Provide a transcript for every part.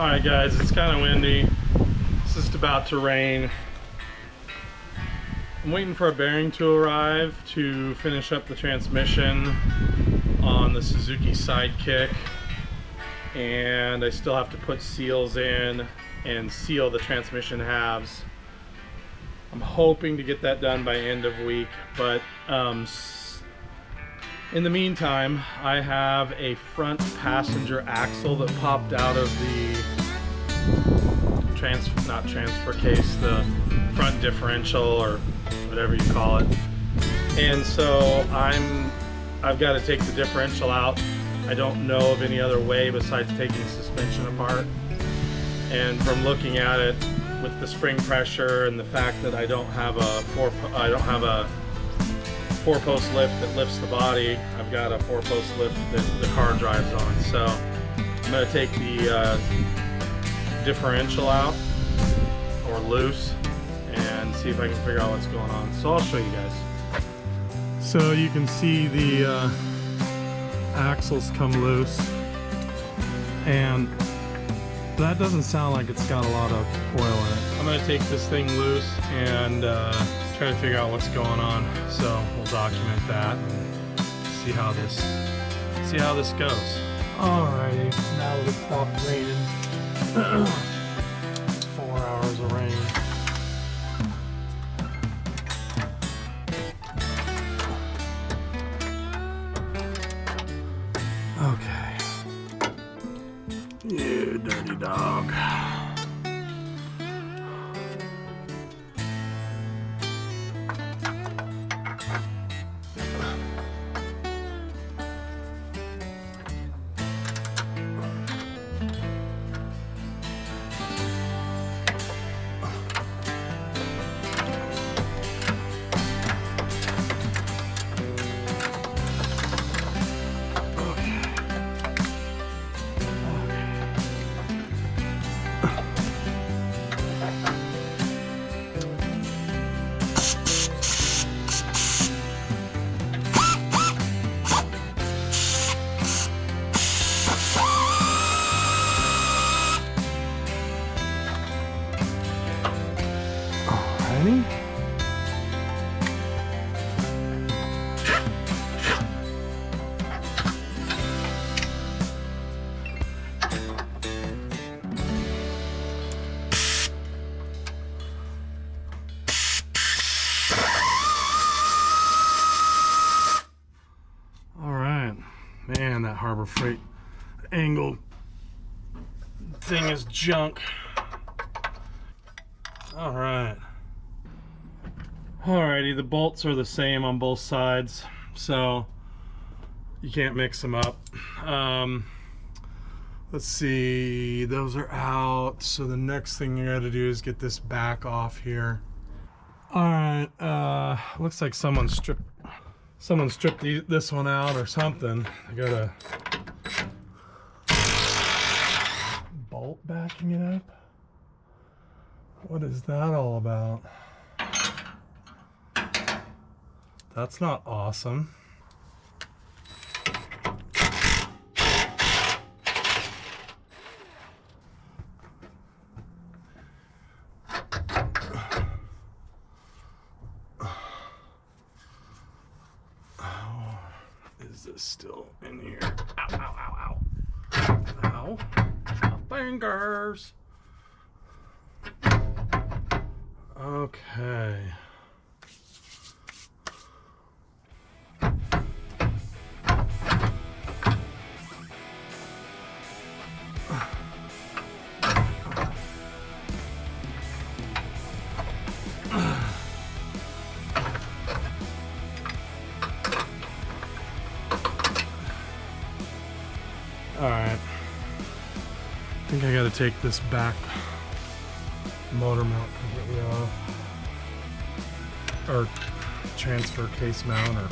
Alright guys, it's kind of windy. It's just about to rain. I'm waiting for a bearing to arrive to finish up the transmission on the Suzuki Sidekick. And I still have to put seals in and seal the transmission halves. I'm hoping to get that done by end of week, but in the meantime, I have a front passenger axle that popped out of the not transfer case, the front differential or whatever you call it. And so I've got to take the differential out. I don't know of any other way besides taking the suspension apart. And from looking at it with the spring pressure and the fact that I don't have a four-post lift that lifts the body, I've got a four-post lift that the car drives on. So I'm going to take the differential out or loose and see if I can figure out what's going on. So I'll show you guys. So you can see the axles come loose, and that doesn't sound like it's got a lot of oil in it. I'm going to take this thing loose and try to figure out what's going on. So we'll document that and see how this goes. Alrighty, now that it's stopped raining. 4 hours of rain. Okay. You dirty dog. Man, that Harbor Freight angle thing is junk. Alrighty, the bolts are the same on both sides, so you can't mix them up. Let's see, those are out, so the next thing you gotta do is get this back off here. Alright, looks like someone stripped this one out or something. I got a bolt backing it up. What is that all about? That's not awesome. Is this still in here? Ow, ow, ow, ow. Ow. My fingers. Okay. Alright, I think I gotta take this back motor mount completely off, or transfer case mount, or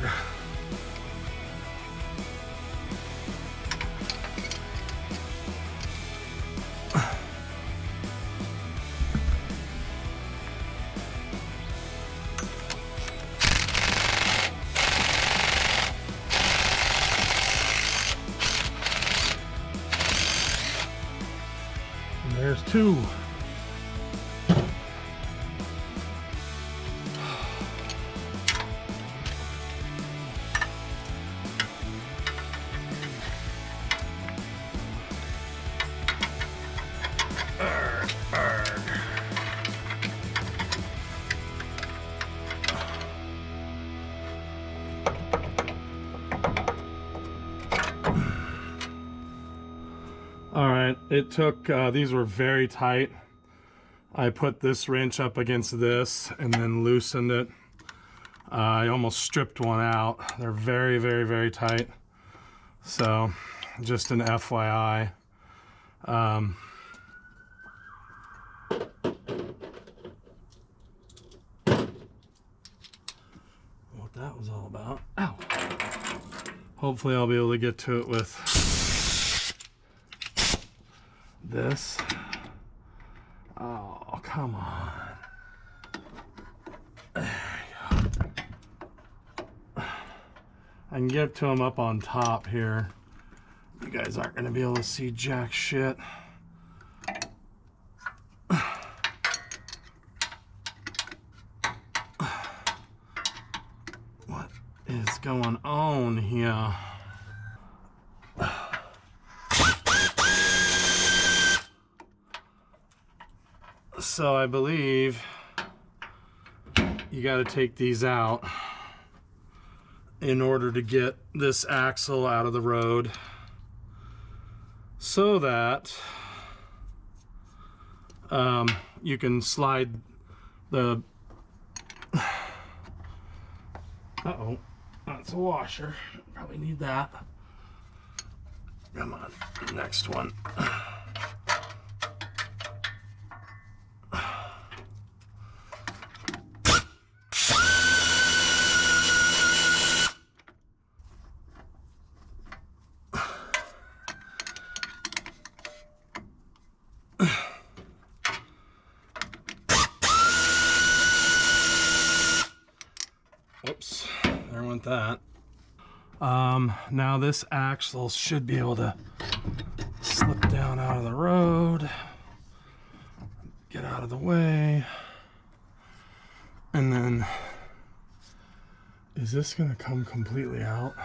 arg. And there's two. All right, it took, these were very tight. I put this wrench up against this and then loosened it. I almost stripped one out. They're very, very, very tight. So just an FYI. What that was all about. Ow. Hopefully I'll be able to get to it with this. Oh, come on. There you go. I can get to him up on top here. You guys aren't going to be able to see jack shit. What is going on here? So I believe you got to take these out in order to get this axle out of the road so that you can slide the uh-oh, that's a washer. Probably need that. Come on, next one. Whoops, there went that. Now this axle should be able to slip down out of the road, get out of the way, and then is this gonna come completely out?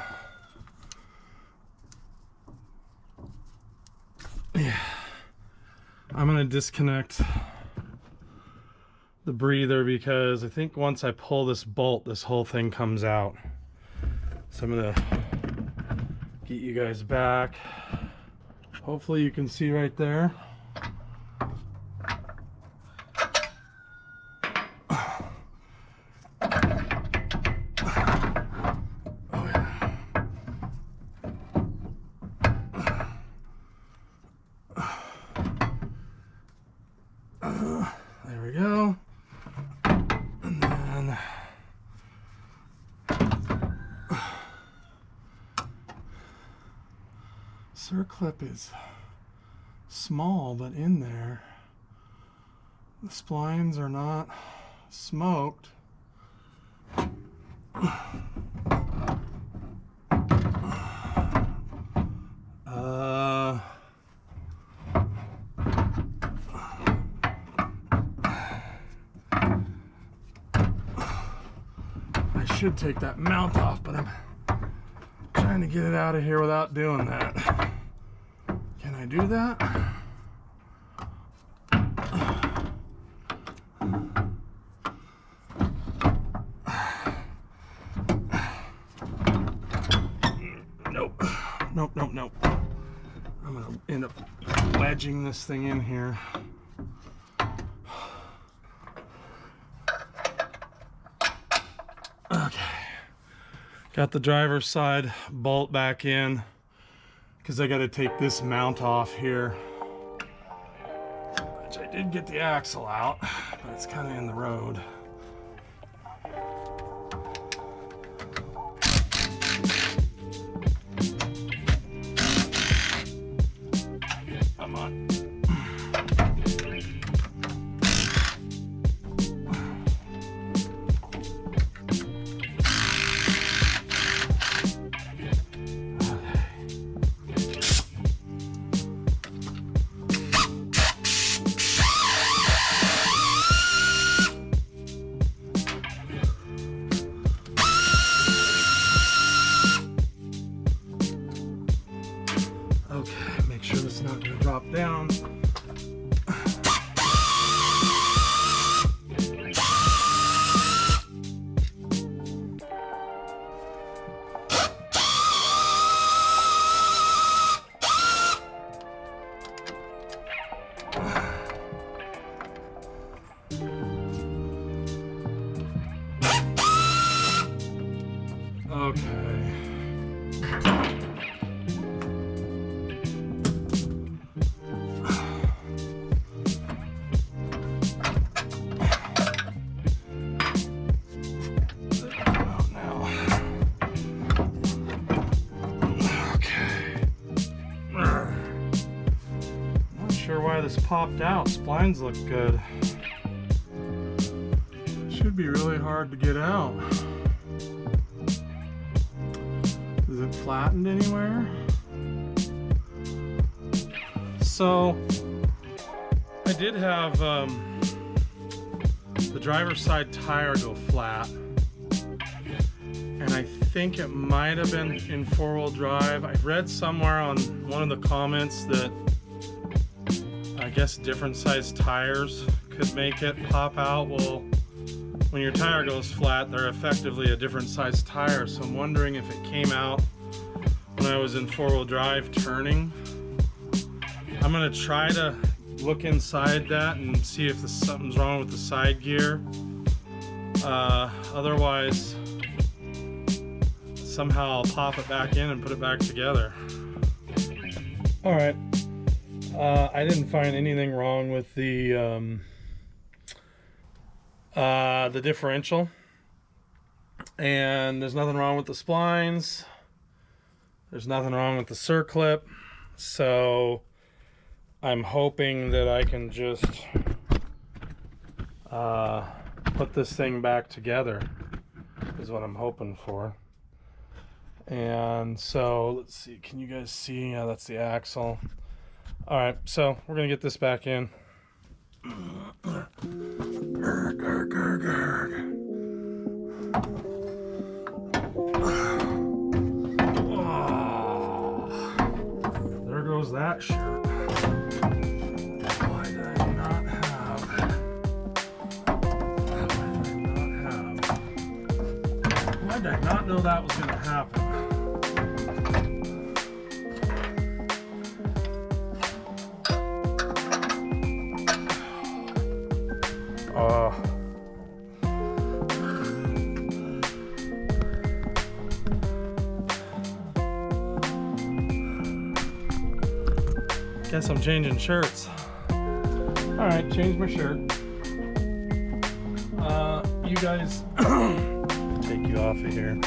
Yeah, I'm gonna disconnect the breather because I think once I pull this bolt, this whole thing comes out. So I'm gonna get you guys back. Hopefully you can see right there. Oh yeah. There we go. And then circlip is small, but in there the splines are not smoked. I should take that mount off, but I'm trying to get it out of here without doing that. Can I do that? Nope. Nope, nope, nope. I'm gonna end up wedging this thing in here. Okay. Got the driver's side bolt back in because I got to take this mount off here, which I did get the axle out, but it's kind of in the road. Okay. This popped out. Splines look good. Should be really hard to get out. Is it flattened anywhere? So I did have the driver's side tire go flat, and I think it might have been in four-wheel drive. I read somewhere on one of the comments that I guess different size tires could make it pop out. Well, when your tire goes flat, they're effectively a different size tire. So I'm wondering if it came out when I was in four-wheel drive turning. I'm gonna try to look inside that and see if something's wrong with the side gear. Otherwise, somehow I'll pop it back in and put it back together. All right. I didn't find anything wrong with the differential, and there's nothing wrong with the splines. There's nothing wrong with the circlip. So I'm hoping that I can just put this thing back together is what I'm hoping for. And so let's see, can you guys see? Yeah, that's the axle. All right, so we're gonna get this back in. Oh, there goes that shirt. Why did I not have? Why did I not know that was gonna happen? Guess I'm changing shirts. All right, change my shirt. You guys, take you off of here.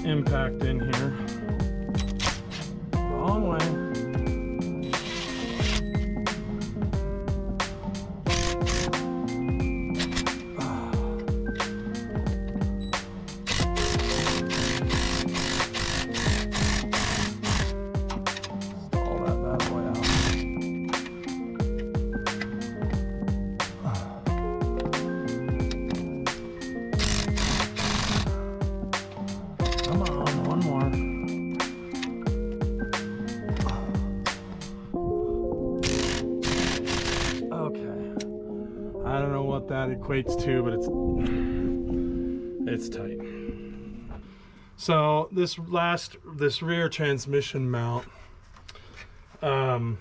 Impact in here. Wrong way. Stall that bad boy out. Come on, one more. Okay. I don't know what that equates to, but it's tight. So this rear transmission mount, I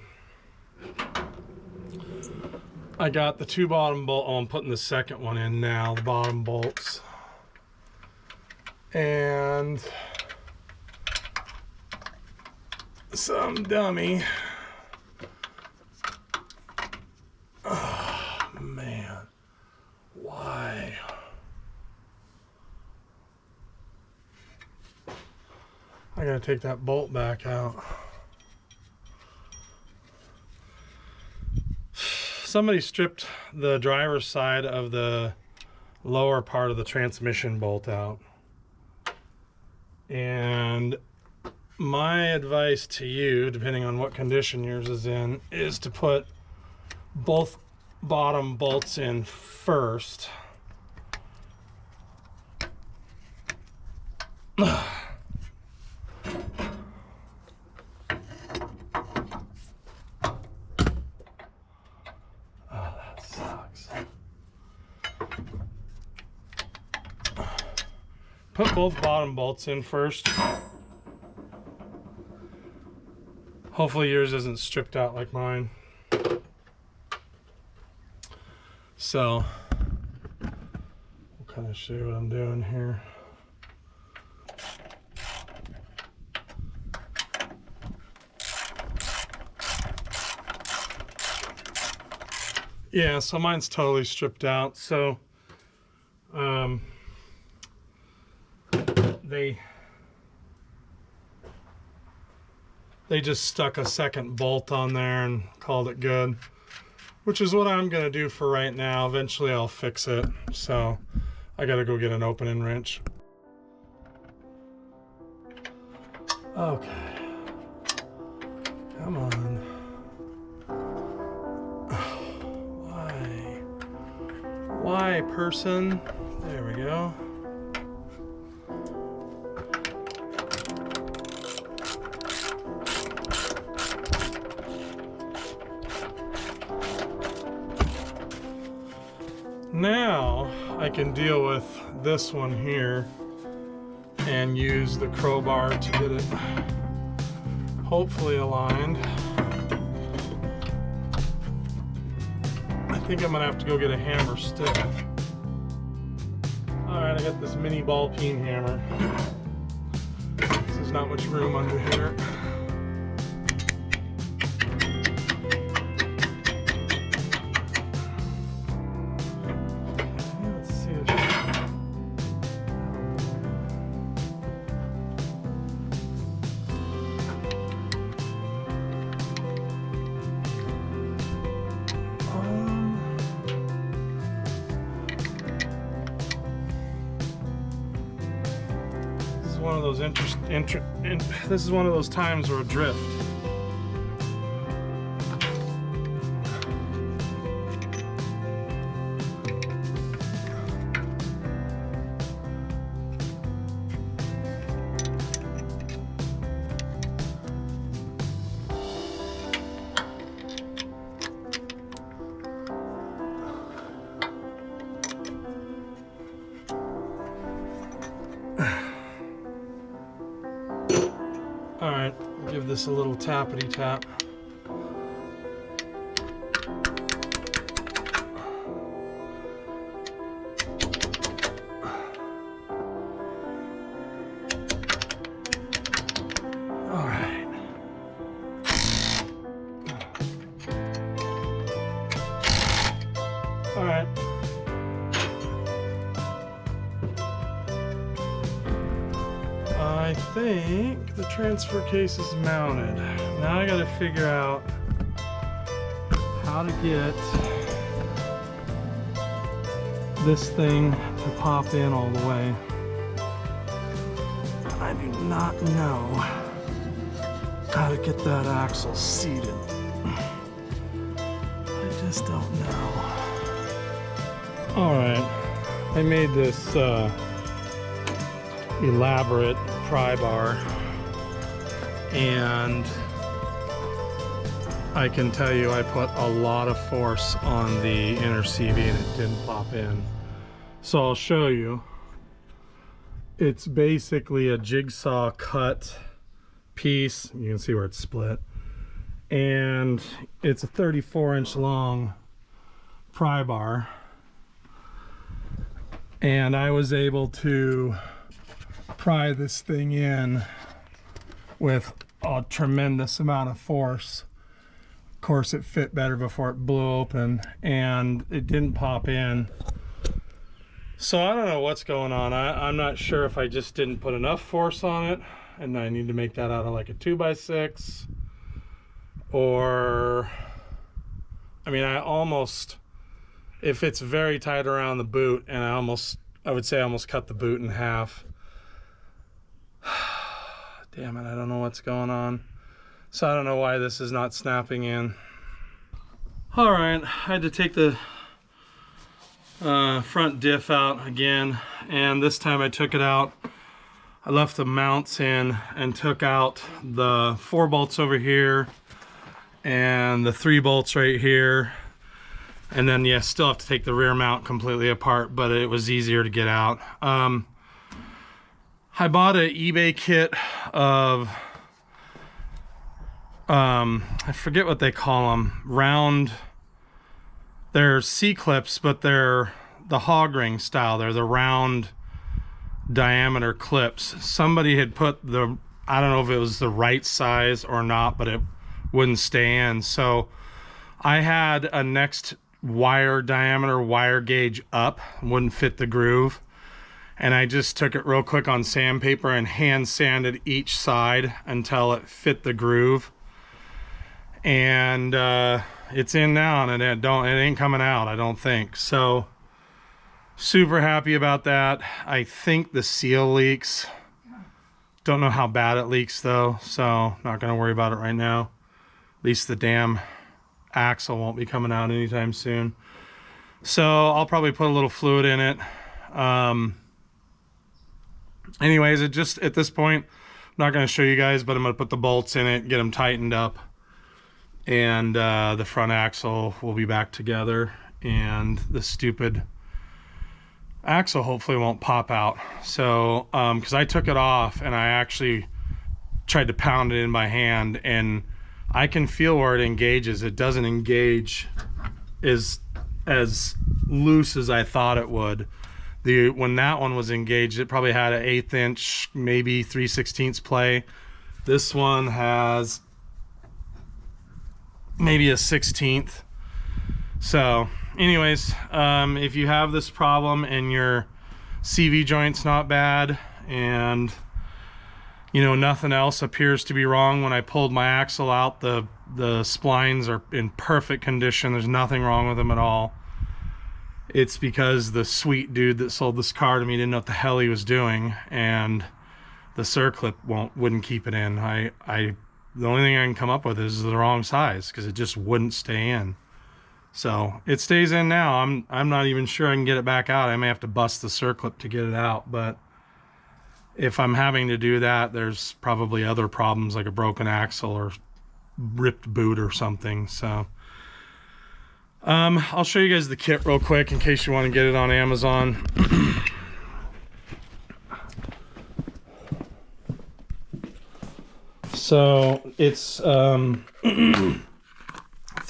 got the two bottom bolts. Oh, I'm putting the second one in now, the bottom bolts. And some dummy. Oh man, why? I gotta take that bolt back out. Somebody stripped the driver's side of the lower part of the transmission bolt out. And my advice to you, depending on what condition yours is in, is to put both bottom bolts in first. Put both bottom bolts in first. Hopefully yours isn't stripped out like mine. So, we'll kind of show you what I'm doing here. Yeah, so mine's totally stripped out. So, they just stuck a second bolt on there and called it good, which is what I'm gonna do for right now. Eventually I'll fix it, so I gotta go get an opening wrench. Okay, come on. Why, person? There we go. Now I can deal with this one here and use the crowbar to get it hopefully aligned. I think I'm gonna have to go get a hammer stick. Alright, I got this mini ball peen hammer. There's not much room under here. One of those this is one of those times where drift. Alright, give this a little tappity tap. Alright. Alright. I think the transfer case is mounted. Now I gotta figure out how to get this thing to pop in all the way. I do not know how to get that axle seated. I just don't know. Alright, I made this elaborate pry bar, and I can tell you I put a lot of force on the inner CV and it didn't pop in. So I'll show you. It's basically a jigsaw cut piece. You can see where it's split, and it's a 34-inch long pry bar, and I was able to pry this thing in with a tremendous amount of force. Of course, it fit better before it blew open, and it didn't pop in. So I don't know what's going on. I'm not sure if I just didn't put enough force on it and I need to make that out of like a 2x6, or I mean, I almost, if it's very tight around the boot, and I would say I almost cut the boot in half. Damn it, I don't know what's going on. So I don't know why this is not snapping in. All right, I had to take the front diff out again, and this time I took it out. I left the mounts in and took out the 4 bolts over here and the 3 bolts right here. And then, yeah, still have to take the rear mount completely apart, but it was easier to get out. I bought an eBay kit of, I forget what they call them, they're C-clips, but they're the hog ring style. They're the round diameter clips. Somebody had put the, I don't know if it was the right size or not, but it wouldn't stay in. So I had a next wire diameter wire gauge up, wouldn't fit the groove, and I just took it real quick on sandpaper and hand sanded each side until it fit the groove. And it's in now, and it ain't coming out, I don't think. So super happy about that. I think the seal leaks. Don't know how bad it leaks though, so not gonna worry about it right now. At least the damn axle won't be coming out anytime soon. So I'll probably put a little fluid in it. Anyways, it just, at this point, I'm not gonna show you guys, but I'm gonna put the bolts in it, get them tightened up, and the front axle will be back together, and the stupid axle hopefully won't pop out. So because I took it off and I actually tried to pound it in by hand, and I can feel where it engages. It doesn't engage as loose as I thought it would. When that one was engaged, it probably had an 1/8 inch, maybe 3/16 play. This one has maybe a 1/16. So anyways, if you have this problem and your CV joint's not bad, and you know nothing else appears to be wrong, when I pulled my axle out, the splines are in perfect condition. There's nothing wrong with them at all. It's because the sweet dude that sold this car to me didn't know what the hell he was doing, and the circlip wouldn't keep it in. The only thing I can come up with is the wrong size, because it just wouldn't stay in. So it stays in now. I'm not even sure I can get it back out. I may have to bust the circlip to get it out, but if I'm having to do that, there's probably other problems like a broken axle or ripped boot or something. So I'll show you guys the kit real quick in case you want to get it on Amazon. So it's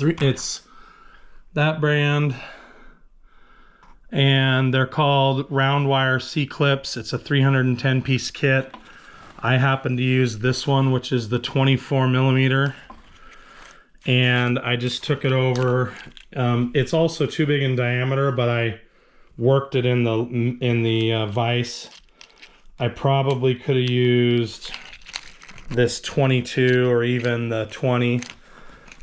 it's that brand, and they're called round wire C-clips. It's a 310 piece kit. I happen to use this one, which is the 24 millimeter, and I just took it over. It's also too big in diameter, but I worked it in the vise. I probably could have used this 22 or even the 20,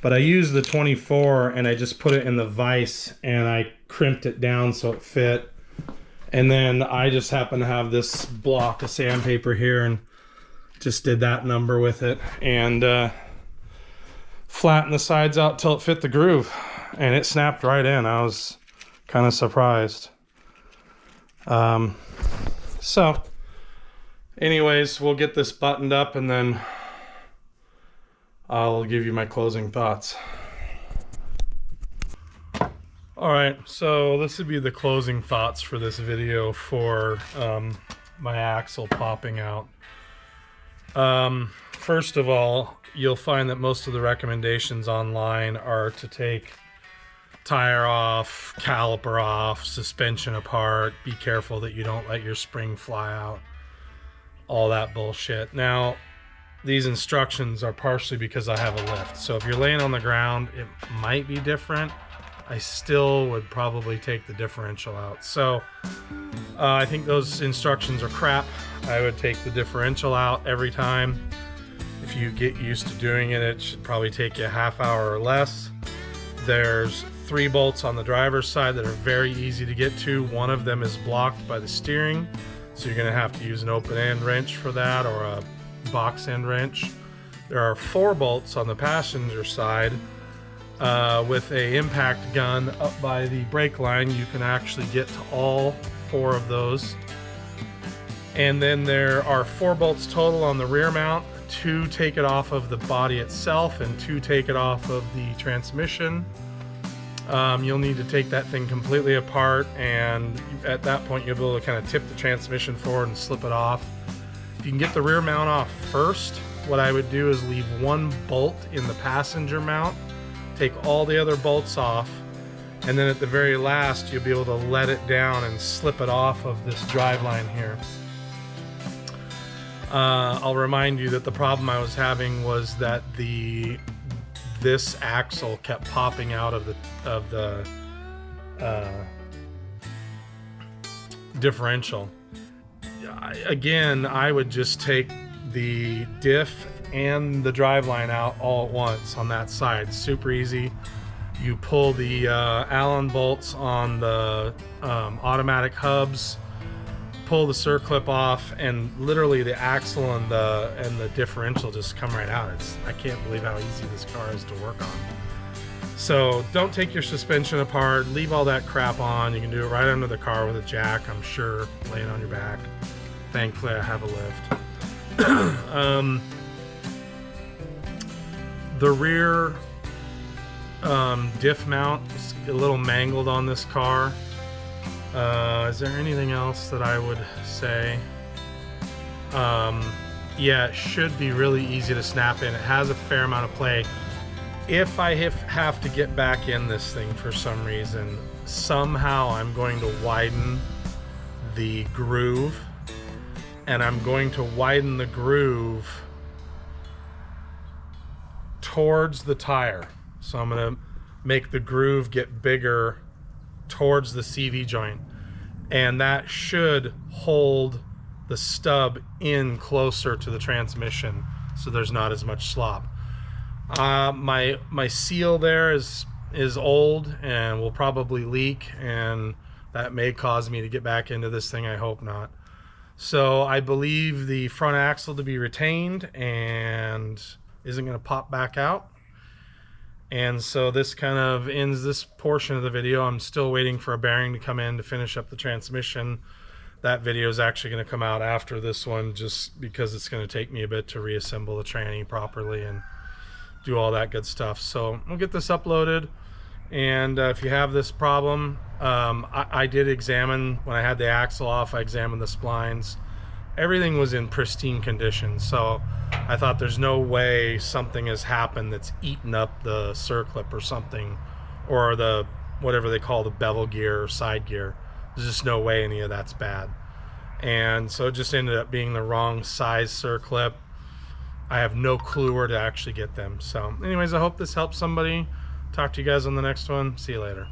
but I used the 24 and I just put it in the vise and I crimped it down so it fit. And then I just happen to have this block of sandpaper here and just did that number with it, and flattened the sides out till it fit the groove, and it snapped right in. I was kind of surprised. So anyways, we'll get this buttoned up and then I'll give you my closing thoughts. All right, so this would be the closing thoughts for this video for my axle popping out. First of all, you'll find that most of the recommendations online are to take tire off, caliper off, suspension apart, be careful that you don't let your spring fly out, all that bullshit. Now, these instructions are partially because I have a lift, so if you're laying on the ground, it might be different. I still would probably take the differential out. So I think those instructions are crap. I would take the differential out every time. If you get used to doing it, it should probably take you a half hour or less. There's 3 bolts on the driver's side that are very easy to get to. One of them is blocked by the steering, so you're going to have to use an open end wrench for that, or a box end wrench. There are 4 bolts on the passenger side with a impact gun up by the brake line. You can actually get to all 4 of those. And then there are 4 bolts total on the rear mount. 2 take it off of the body itself and 2 take it off of the transmission. You'll need to take that thing completely apart, and at that point you'll be able to kind of tip the transmission forward and slip it off. If you can get the rear mount off first, what I would do is leave 1 bolt in the passenger mount, take all the other bolts off, and then at the very last you'll be able to let it down and slip it off of this driveline here. I'll remind you that the problem I was having was that this axle kept popping out of the differential. Again, I would just take the diff and the driveline out all at once on that side. Super easy. You pull the Allen bolts on the automatic hubs, pull the circlip off, and literally the axle and the differential just come right out. I can't believe how easy this car is to work on. So don't take your suspension apart, leave all that crap on. You can do it right under the car with a jack, I'm sure, laying on your back. Thankfully I have a lift. The rear diff mount is a little mangled on this car. Is there anything else that I would say? Yeah, it should be really easy to snap in. It has a fair amount of play. If I have to get back in this thing for some reason, somehow I'm going to widen the groove, and I'm going to widen the groove towards the tire. So I'm going to make the groove get bigger towards the CV joint, and that should hold the stub in closer to the transmission so there's not as much slop. My seal there is old and will probably leak, and that may cause me to get back into this thing. I hope not. So I believe the front axle to be retained and isn't going to pop back out. And so this kind of ends this portion of the video. I'm still waiting for a bearing to come in to finish up the transmission. That video is actually going to come out after this one, just because it's going to take me a bit to reassemble the tranny properly and do all that good stuff. So we'll get this uploaded. And if you have this problem, I did examine, when I had the axle off, I examined the splines. Everything was in pristine condition, so I thought there's no way something has happened that's eaten up the circlip or something, or the whatever they call the bevel gear or side gear. There's just no way any of that's bad. And so it just ended up being the wrong size circlip. I have no clue where to actually get them. So anyways, I hope this helps somebody. Talk to you guys on the next one. See you later.